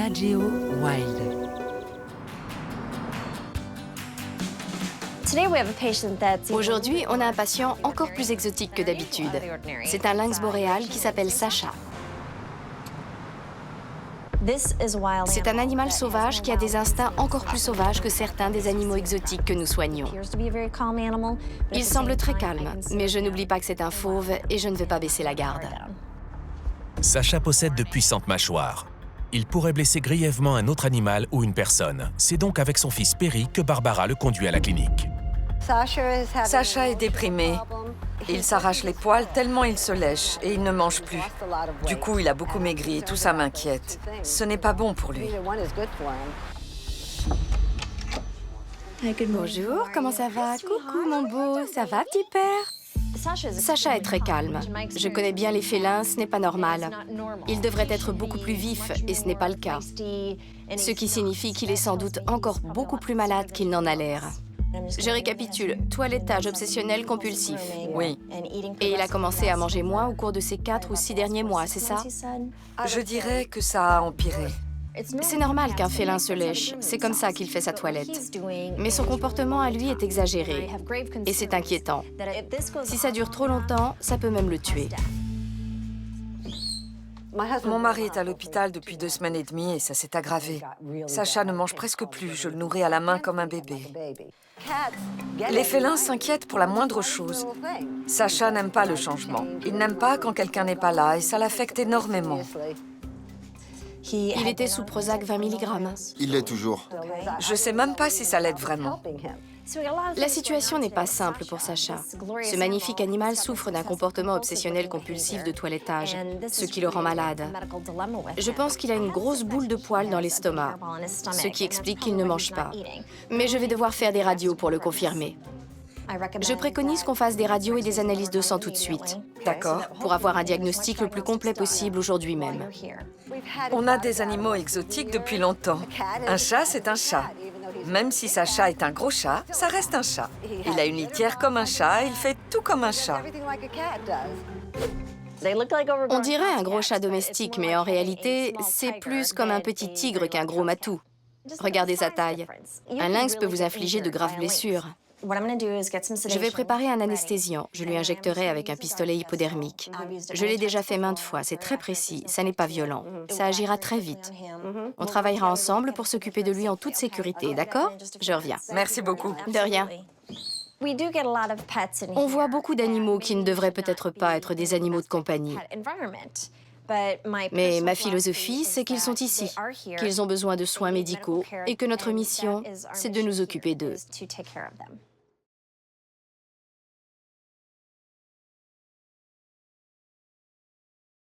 Nat Geo Wild. Aujourd'hui, on a un patient encore plus exotique que d'habitude. C'est un lynx boréal qui s'appelle Sacha. C'est un animal sauvage qui a des instincts encore plus sauvages que certains des animaux exotiques que nous soignons. Il semble très calme, mais je n'oublie pas que c'est un fauve et je ne vais pas baisser la garde. Sacha possède de puissantes mâchoires. Il pourrait blesser grièvement un autre animal ou une personne. C'est donc avec son fils Perry que Barbara le conduit à la clinique. Sacha est déprimé. Il s'arrache les poils tellement il se lèche et il ne mange plus. Du coup, il a beaucoup maigri et tout ça m'inquiète. Ce n'est pas bon pour lui. Bonjour, comment ça va? Coucou mon beau, ça va petit père? Sacha est très calme. Je connais bien les félins, ce n'est pas normal. Il devrait être beaucoup plus vif et ce n'est pas le cas. Ce qui signifie qu'il est sans doute encore beaucoup plus malade qu'il n'en a l'air. Je récapitule, toilettage obsessionnel compulsif. Oui. Et il a commencé à manger moins au cours de ces 4 ou 6 derniers mois, c'est ça? Je dirais que ça a empiré. C'est normal qu'un félin se lèche, c'est comme ça qu'il fait sa toilette. Mais son comportement à lui est exagéré, et c'est inquiétant. Si ça dure trop longtemps, ça peut même le tuer. Mon mari est à l'hôpital depuis 2 semaines et demie et ça s'est aggravé. Sacha ne mange presque plus, je le nourris à la main comme un bébé. Les félins s'inquiètent pour la moindre chose. Sacha n'aime pas le changement. Il n'aime pas quand quelqu'un n'est pas là et ça l'affecte énormément. Il était sous Prozac 20 mg. Il l'est toujours. Je sais même pas si ça l'aide vraiment. La situation n'est pas simple pour Sacha. Ce magnifique animal souffre d'un comportement obsessionnel compulsif de toilettage, ce qui le rend malade. Je pense qu'il a une grosse boule de poils dans l'estomac, ce qui explique qu'il ne mange pas. Mais je vais devoir faire des radios pour le confirmer. Je préconise qu'on fasse des radios et des analyses de sang tout de suite. D'accord. Pour avoir un diagnostic le plus complet possible aujourd'hui même. On a des animaux exotiques depuis longtemps. Un chat, c'est un chat. Même si Sacha est un gros chat, ça reste un chat. Il a une litière comme un chat, il fait tout comme un chat. On dirait un gros chat domestique, mais en réalité, c'est plus comme un petit tigre qu'un gros matou. Regardez sa taille. Un lynx peut vous infliger de graves blessures. Je vais préparer un anesthésiant. Je lui injecterai avec un pistolet hypodermique. Je l'ai déjà fait maintes fois, c'est très précis, ça n'est pas violent. Ça agira très vite. On travaillera ensemble pour s'occuper de lui en toute sécurité, d'accord? Je reviens. Merci beaucoup. De rien. On voit beaucoup d'animaux qui ne devraient peut-être pas être des animaux de compagnie. Mais ma philosophie, c'est qu'ils sont ici, qu'ils ont besoin de soins médicaux et que notre mission, c'est de nous occuper d'eux.